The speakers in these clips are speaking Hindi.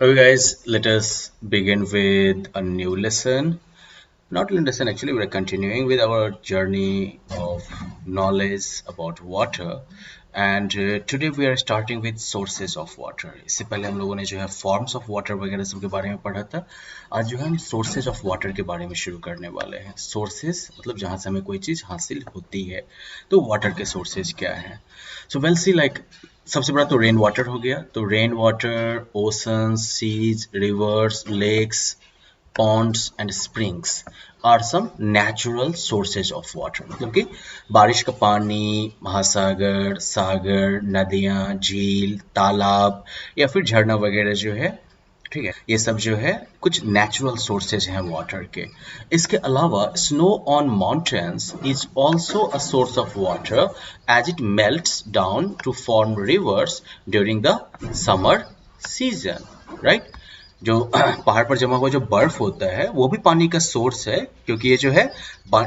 Okay, guys, let us begin with a new lesson. Not a lesson, actually, we're continuing with our journey of knowledge about water. And today we are starting with sources of water. इससे पहले हम लोगों ने जो है forms of water वगैरह सब के बारे में पढ़ा था. आज जो है हम sources of water के बारे में शुरू करने वाले हैं. Sources मतलब जहाँ से हमें कोई चीज़ हासिल होती है. तो water के sources क्या हैं? So we'll see like सबसे बड़ा तो रेन वाटर हो गया. तो rain water, ocean, seas, rivers, lakes, ponds and springs are some natural sources of water. मतलब कि बारिश का पानी, महासागर, सागर, नदियाँ, झील, तालाब या फिर झरना वगैरह जो है, ठीक है, ये सब जो है कुछ नेचुरल सोर्सेज हैं वाटर के. इसके अलावा snow on mountains is also a source of water as it melts down to form rivers during the summer season. Right, जो पहाड़ पर जमा हुआ जो बर्फ होता है वो भी पानी का सोर्स है, क्योंकि ये जो है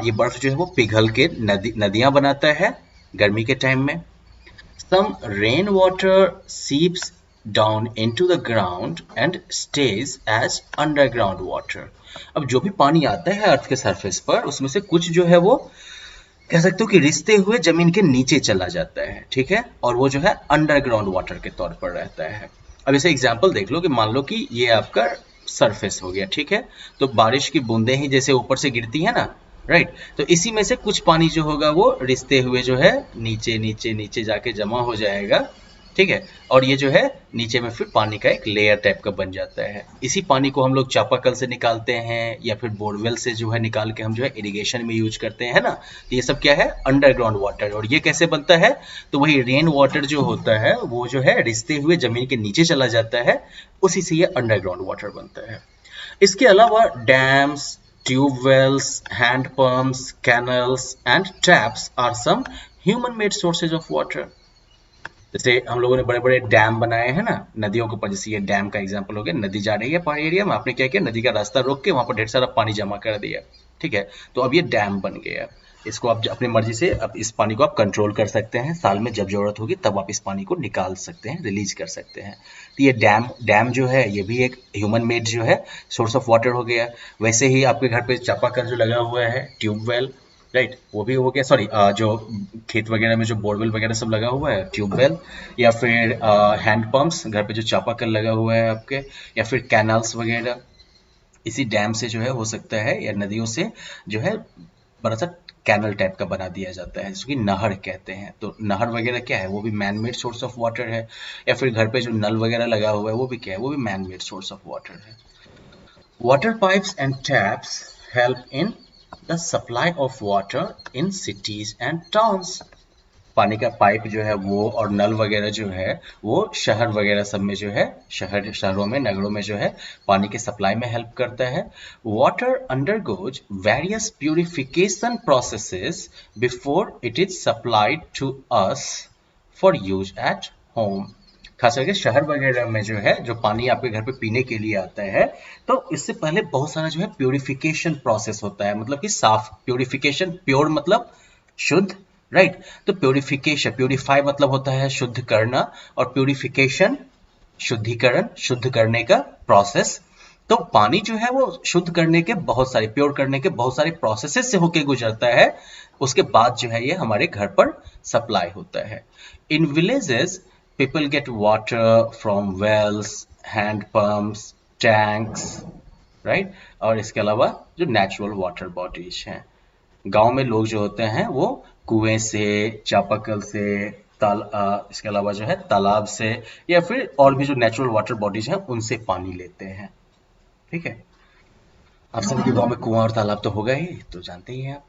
ये बर्फ जो है वो पिघल के नदियां बनाता है गर्मी के टाइम में. Some rainwater seeps down into the ground and stays as underground water. अब जो भी पानी आता है अर्थ के सरफेस पर, उसमें से कुछ जो है वो कह सकते हो कि रिसते हुए जमीन के नीचे चला जाता है, ठीक है, और वो जो है अंडरग्राउंड वाटर के तौर पर रहता है. अब इसे एग्जांपल देख लो कि मान लो कि ये आपका सरफेस हो गया, ठीक है, तो बारिश की बूंदें ही जैसे ऊपर से गिरती है ना, राइट, तो इसी में से कुछ पानी जो होगा वो रिसते हुए जो है नीचे नीचे नीचे जाके जमा हो जाएगा, ठीक है, और ये जो है नीचे में फिर पानी का एक लेयर टाइप का बन जाता है. इसी पानी को हम लोग चापाकल से निकालते हैं या फिर बोरवेल से जो है निकाल के हम जो है इरिगेशन में यूज करते हैं ना. तो ये सब क्या है? Underground water. और ये कैसे बनता है? तो वही रेन वाटर जो होता है वो जो है रिसते हुए जमीन के नीचे चला जाता है, उसी से ये अंडरग्राउंड वाटर बनता है. इसके अलावा dams, tubewells, hand pumps, canals and taps are some human made sources of water. जैसे हम लोगों ने बड़े बड़े डैम बनाए हैं ना नदियों के ऊपर, जैसे ये डैम का एग्जांपल हो गया. नदी जा रही है पहाड़ी एरिया में, आपने क्या किया, नदी का रास्ता रोक के वहां पर ढेर सारा पानी जमा कर दिया, ठीक है, तो अब ये डैम बन गया. इसको आप अपनी मर्जी से अब इस पानी को आप कंट्रोल कर सकते हैं. साल में जब जरूरत होगी तब आप इस पानी को निकाल सकते हैं, रिलीज कर सकते हैं. तो ये डैम जो है ये भी एक ह्यूमन मेड जो है सोर्स ऑफ वाटर हो गया. वैसे ही आपके घर पे चापाकल जो लगा हुआ है, ट्यूबवेल, राइट, वो भी हो गया. सॉरी, जो खेत वगैरह में जो बोरवेल वगैरह सब लगा हुआ है, ट्यूबवेल, या फिर हैंड पंप्स, घर पे जो चापाकल लगा हुआ है आपके, या फिर कैनल्स वगैरह, इसी डैम से जो है हो सकता है, या नदियों से जो है बड़ा सा कैनल टाइप का बना दिया जाता है जिसको कि नहर कहते हैं. तो नहर वगैरह क्या है? वो भी man made source of water है. या फिर घर पे जो नल वगैरह लगा हुआ है वो भी क्या है? वो भी man made source of water है. Water pipes and taps help in the supply of water in cities and towns. पानी का पाइप जो है वो और नल वगैरह जो है वो शहर वगैरह सब में जो है शहरों में, नगरों में जो है पानी के सप्लाई में हेल्प करता है. Water undergoes various purification processes before it is supplied to us for use at home. खास करके शहर वगैरह में जो है जो पानी आपके घर पे पीने के लिए आता है, तो इससे पहले बहुत सारा जो है प्यूरिफिकेशन प्रोसेस होता है. मतलब कि साफ प्यूरिफिकेशन, प्योर मतलब शुद्ध, राइट, तो प्यूरिफिकेशन, प्यूरिफाई मतलब होता है शुद्ध करना, और प्यूरिफिकेशन शुद्धिकरण, शुद्ध करने का प्रोसेस. तो पानी जो है वो शुद्ध करने के बहुत सारे, प्योर करने के बहुत सारे प्रोसेसेस से होके गुजरता है. उसके बाद जो है ये हमारे घर पर सप्लाई होता है. In villages people get water from wells, hand pumps, tanks, right? और इसके अलावा जो नेचुरल वाटर बॉडीज हैं, गांव में लोग जो होते हैं वो कुएं से, चापाकल से, इसके अलावा जो है तालाब से, या फिर और भी जो नेचुरल वाटर बॉडीज हैं उनसे पानी लेते हैं, ठीक है. आप सबके गांव में कुआं और तालाब तो होगा ही, तो जानते ही हैं आप.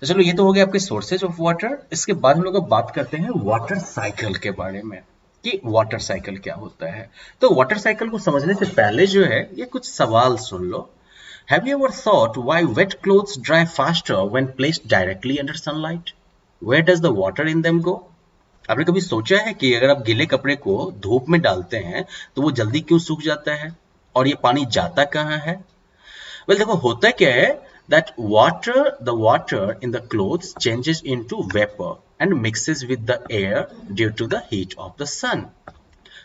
तो चलो, ये तो हो गया आपके सोर्सेज ऑफ वाटर. इसके बाद हम लोग बात करते हैं वाटर साइकिल के बारे में कि वाटर साइकिल क्या होता है. तो वाटर साइकिल को समझने से पहले जो है ये कुछ सवाल सुन लो. Have you ever thought why wet clothes dry faster when placed directly under sunlight? Where does the water in them go? आपने कभी सोचा है कि अगर आप गीले कपड़े को धूप में डालते हैं तो वो जल्दी क्यों सूख जाता है, और ये पानी जाता कहाँ है? वेल देखो, होता क्या है that the water in the clothes changes into vapor and mixes with the air due to the heat of the sun.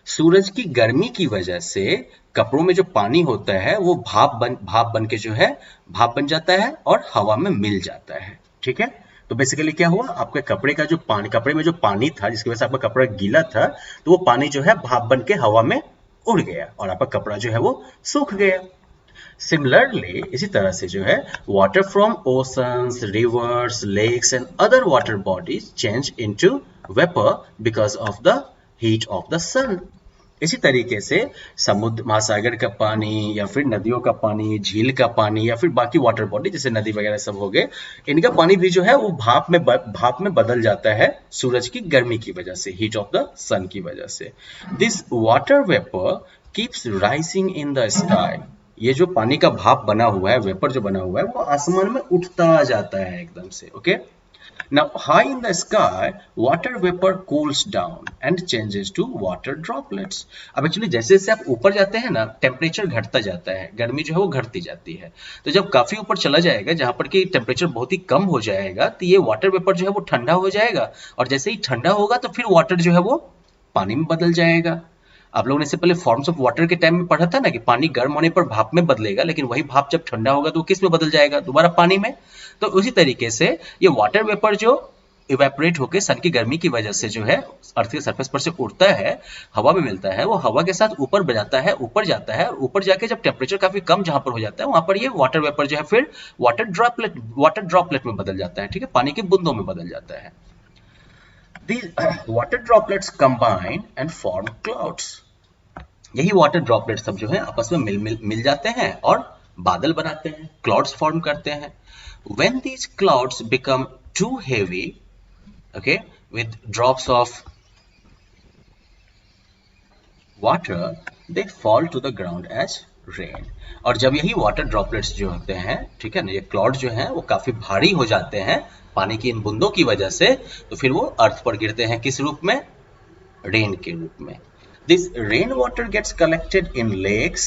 सूरज की गर्मी की वजह से कपड़ों में जो पानी होता है वो भाप बन के जो है भाप बन जाता है और हवा में मिल जाता है। ठीक है, तो बेसिकली क्या हुआ, आपके कपड़े में जो पानी था जिसकी वजह से आपका कपड़ा गीला था, तो वो पानी जो है भाप बन के हवा में उड़ गया और आपका कपड़ा जो है वो सूख गया। सिमिलरली इसी तरह से जो है water from oceans, rivers, lakes and other water bodies change into vapour because of the heat of the sun. इसी तरीके से समुद्र, महासागर का पानी या फिर नदियों का पानी, झील का पानी या फिर बाकी वाटर बॉडी जैसे नदी वगैरह सब हो गए, इनका पानी भी जो है वो भाप में बदल जाता है सूरज की गर्मी की वजह से, हीट ऑफ द सन की वजह से। This water vapour keeps rising in the sky. ये जो पानी का भाप बना हुआ है, वेपर जो बना हुआ है, वो आसमान में उठता जाता है एकदम से। Okay, now high in the sky water vapor cools down and changes to water droplets। अब एक्चुअली जैसे जैसे आप ऊपर जाते हैं ना, टेम्परेचर घटता जाता है, गर्मी जो है वो घटती जाती है। तो जब काफी ऊपर चला जाएगा, जहां पर कि टेम्परेचर बहुत ही कम हो जाएगा, तो ये वाटर वेपर जो है वो ठंडा हो जाएगा और जैसे ही ठंडा होगा तो फिर वाटर जो है वो पानी में बदल जाएगा। आप लोगों ने इससे पहले फॉर्म्स ऑफ वाटर के टाइम में पढ़ा था ना कि पानी गर्म होने पर भाप में बदलेगा, लेकिन वही भाप जब ठंडा होगा तो वो किस में बदल जाएगा, दोबारा पानी में। तो उसी तरीके से ये वाटर वेपर जो इवेपोरेट होकर सन की गर्मी की वजह से जो है अर्थ के सरफेस पर से उड़ता है, हवा में मिलता है, वो हवा के साथ ऊपर जाता है, ऊपर जाता है, और ऊपर जाके जब टेम्परेचर काफी कम जहां पर हो जाता है, वहां पर ये वाटर वेपर जो है फिर वाटर ड्रॉपलेट में बदल जाता है। ठीक है, पानी की बूंदों में बदल जाता है। These water droplets combine and form clouds। यही वाटर ड्रॉपलेट सब जो है आपस में मिल जाते हैं और बादल बनाते हैं, क्लाउड्स फॉर्म करते हैं। When these clouds become too heavy, okay, with drops of water, they fall to the ground as rain। और जब यही वाटर ड्रॉपलेट्स जो होते हैं, ठीक है ना, ये क्लाउड जो है वो काफी भारी हो जाते हैं पानी की इन बूंदों की वजह से, तो फिर वो अर्थ पर गिरते हैं किस रूप में, रेन के रूप में। This rainwater gets collected in lakes,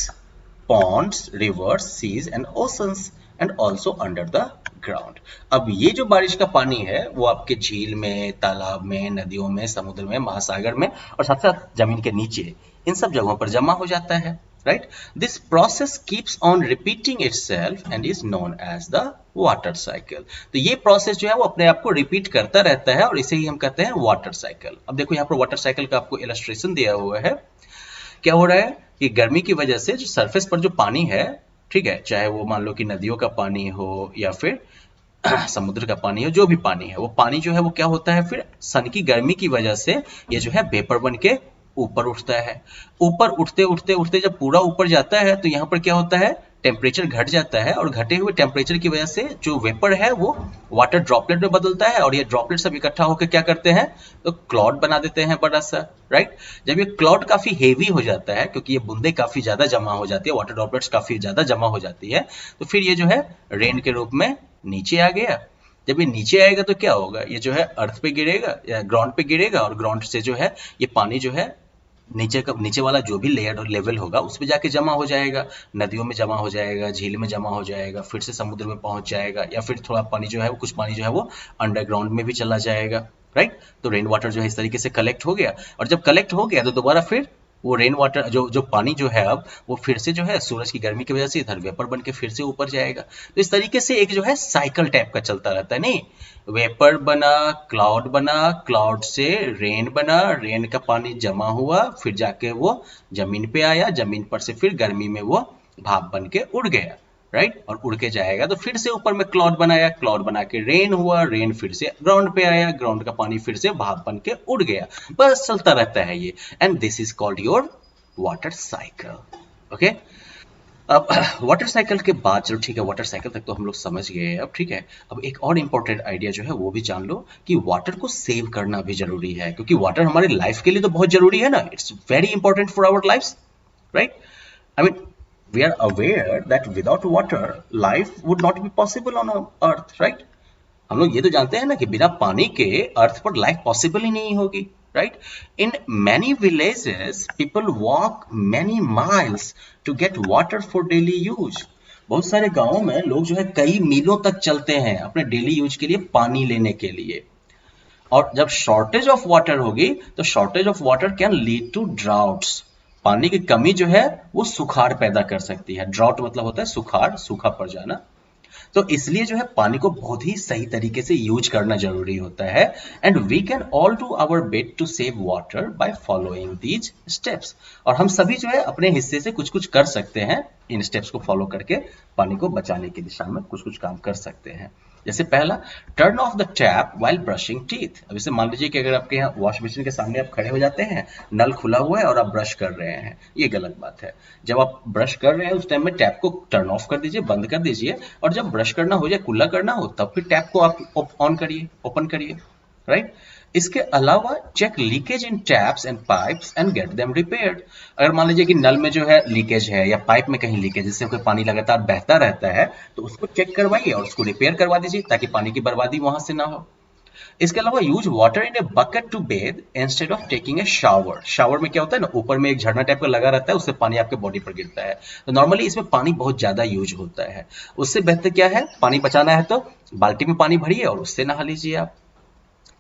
ponds, rivers, seas and oceans and also under the ground। अब ये जो बारिश का पानी है वो आपके झील में, तालाब में, नदियों में, समुद्र में, महासागर में और साथ साथ जमीन के नीचे, इन सब जगहों पर जमा हो जाता है। Right, this process keeps on repeating itself and is known as the water cycle. तो ये प्रोसेस जो है वो अपने आप को रिपीट करता रहता है और इसे ही हम कहते हैं वाटर साइकिल। अब देखो यहाँ पर वाटर साइकिल का आपको इलस्ट्रेशन दिया हुआ है। क्या हो रहा है कि गर्मी की वजह से जो सरफेस पर जो पानी है, ठीक है, चाहे वो मान लो कि नदियों का पानी हो या फिर समुद्र का पानी हो, जो भी पानी है, वो पानी जो है वो क्या होता है, फिर सन की गर्मी की वजह से ये जो है वेपर बन के ऊपर उठता है। ऊपर उठते उठते उठते जब पूरा ऊपर जाता है तो यहाँ पर क्या होता है, टेम्परेचर घट जाता है और घटे हुए टेम्परेचर की वजह से जो वेपर है वो वाटर ड्रॉपलेट में बदलता है और ये ड्रॉपलेट सब इकट्ठा होकर क्या करते हैं, तो क्लाउड बना देते हैं बड़ा सा। राइट, जब ये क्लाउड काफी हेवी हो जाता है, क्योंकि ये बूंदे काफी ज्यादा जमा हो जाती है, वाटर ड्रॉपलेट्स काफी ज्यादा जमा हो जाती है, तो फिर ये जो है रेन के रूप में नीचे आ गया। जब ये नीचे आएगा तो क्या होगा, ये जो है अर्थ पे गिरेगा या ग्राउंड पे गिरेगा और ग्राउंड से जो है ये पानी जो है नीचे वाला जो भी लेयर और लेवल होगा उस पे जाके जमा हो जाएगा, नदियों में जमा हो जाएगा, झील में जमा हो जाएगा, फिर से समुद्र में पहुंच जाएगा, या फिर थोड़ा पानी जो है कुछ पानी जो है वो अंडरग्राउंड में भी चला जाएगा। राइट, तो रेन वाटर जो है इस तरीके से कलेक्ट हो गया और जब कलेक्ट हो गया तो दोबारा फिर वो रेन वाटर जो पानी जो है अब वो फिर से जो है सूरज की गर्मी की वजह से इधर वेपर बन के फिर से ऊपर जाएगा। तो इस तरीके से एक जो है साइकिल टाइप का चलता रहता है। नहीं, वेपर बना, क्लाउड से रेन बना, रेन का पानी जमा हुआ, फिर जाके वो जमीन पे आया, जमीन पर से फिर गर्मी में वो भाप बन के उड़ गया। राइट, और उड़ के जाएगा तो फिर से ऊपर में क्लाउड बनाया, क्लाउड बना के रेन हुआ, रेन फिर से ग्राउंड पे आया, ग्राउंड का पानी फिर से भाप बन के उड़ गया। बस चलता रहता है ये, and this is called your water cycle. Okay, अब वाटर साइकिल के बाद, चलो ठीक है, वाटर साइकिल तक तो हम लोग समझ गए अब। ठीक है, अब एक और इंपॉर्टेंट आइडिया जो है वो भी जान लो कि वाटर को सेव करना भी जरूरी है, क्योंकि वाटर हमारी लाइफ के लिए तो बहुत जरूरी है ना, it's very important for our life. Right, I mean we are aware that without water life would not be possible on earth, right? हम लोग ये तो जानते हैं ना कि बिना पानी के अर्थ पर लाइफ पॉसिबल ही नहीं होगी। Right, in many villages people walk many miles to get water for daily use. बहुत सारे गांवों में लोग जो है कई मीलों तक चलते हैं अपने डेली यूज के लिए पानी लेने के लिए। और जब शॉर्टेज ऑफ वाटर होगी तो shortage of water can lead to droughts, पानी की कमी जो है वो सुखाड़ पैदा कर सकती है। ड्रॉट मतलब होता है सुखाड़, सूखा पड़ जाना। तो इसलिए जो है पानी को बहुत ही सही तरीके से यूज करना जरूरी होता है। And we can all do our bit to save water by following these steps. और हम सभी जो है अपने हिस्से से कुछ कुछ कर सकते हैं, इन स्टेप्स को फॉलो करके पानी को बचाने की दिशा में कुछ कुछ काम कर सकते हैं। जैसे पहला, turn off the tap while brushing teeth. अब इसे मान लीजिए कि अगर आपके यहाँ वॉश बेसिन के सामने आप खड़े हो जाते हैं, नल खुला हुआ है और आप ब्रश कर रहे हैं, ये गलत बात है। जब आप ब्रश कर रहे हैं उस टाइम में टैप को टर्न ऑफ कर दीजिए, बंद कर दीजिए, और जब ब्रश करना हो जाए, कुल्ला करना हो, तब फिर टैप को आप ऑन करिए, ओपन करिए, राइट। इसके अलावा check leakage in taps and pipes and get them repaired. अगर मान लीजिए कि नल में जो है लीकेज है या पाइप में कहीं लीकेज, जिससे कोई पानी लगातार बहता रहता है, तो उसको चेक करवाइए और उसको रिपेयर करवा दीजिए ताकि पानी की बर्बादी वहां से ना हो। इसके अलावा use water in a bucket to bathe instead of taking a shower. Shower में क्या होता है ना, ऊपर में एक झरना टाइप का लगा रहता है, उससे पानी आपके बॉडी पर गिरता है। तो नॉर्मली इसमें पानी बहुत ज्यादा यूज होता है। उससे बेहतर क्या है, पानी बचाना है तो बाल्टी में पानी भरिए और उससे नहा लीजिए आप।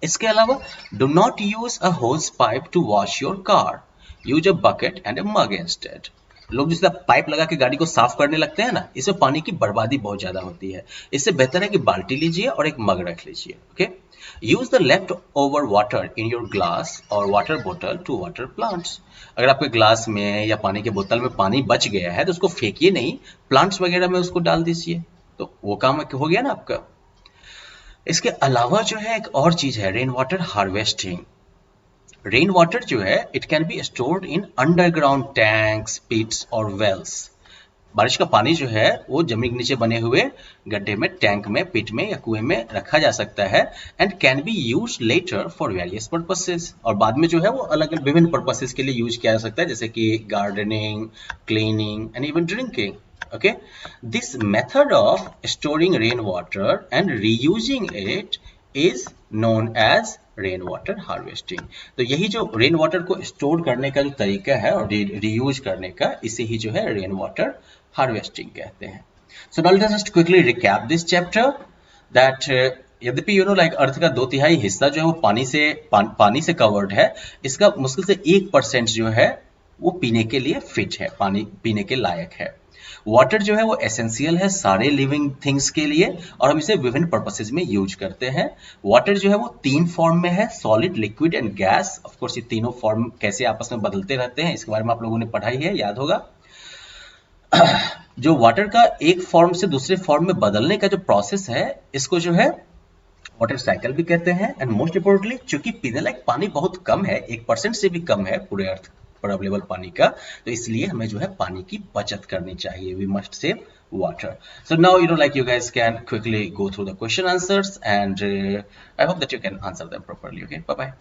इसके अलावा do not use a hose pipe to wash your car, use a bucket and a mug instead. लोग जिस तरह पाइप लगा के गाड़ी को साफ करने लगते हैं ना, इसमें पानी की बर्बादी बहुत ज्यादा होती है। इससे बेहतर है कि बाल्टी लीजिए और एक मग रख लीजिए। Okay, use the left over water in your glass और वाटर बोतल टू वाटर प्लांट्स। अगर आपके ग्लास में या पानी के बोतल में पानी बच गया है तो उसको फेंकिए नहीं, प्लांट्स वगैरह में उसको डाल दीजिए, तो वो काम हो गया ना आपका। इसके अलावा जो है एक और चीज है, rain water harvesting. Rain water जो है it can be stored in underground tanks, pits और वेल्स। बारिश का पानी जो है वो जमीन के नीचे बने हुए गड्ढे में, टैंक में, पिट में या कुएं में रखा जा सकता है and can be use later for various purposes. और बाद में जो है वो अलग अलग विभिन्न पर्पसेस के लिए यूज किया जा सकता है, जैसे कि gardening, cleaning and even drinking. Okay, this method of storing rainwater and reusing it is known as rain water harvesting. तो यही जो रेन वाटर को स्टोर करने का जो तरीका है और रीयूज करने का, इसे ही जो है रेन वाटर हार्वेस्टिंग कहते हैं। So now let us just quickly recap this chapter that यद्यपि लाइक अर्थ का 2/3 हिस्सा जो है वो पानी से कवर्ड है, इसका मुश्किल से 1% जो है वो पीने के लिए फिट है, पानी पीने के लायक है। वाटर जो है वो एसेंशियल है सारे लिविंग थिंग्स के लिए और हम इसे विभिन्न पर्पसेस में यूज करते हैं। वाटर जो है वो 3 फॉर्म में है, solid, liquid and gas. Of course ये तीनों फॉर्म कैसे आपस में बदलते रहते हैं इसके बारे में आप लोगों ने पढ़ाई है, याद होगा। जो वाटर का एक फॉर्म से दूसरे फॉर्म में बदलने का जो प्रोसेस है, इसको जो है वाटर साइकिल भी कहते हैं। एंड मोस्ट इंपोर्टेंटली, चूंकि पीने लायक पानी बहुत कम है, 1% से भी कम है पूरे अर्थ पर अवेलेबल पानी का, तो इसलिए हमें जो है पानी की बचत करनी चाहिए। We must save water. So now like you guys can quickly go through the question answers and I hope that you can answer them properly. Okay, bye bye.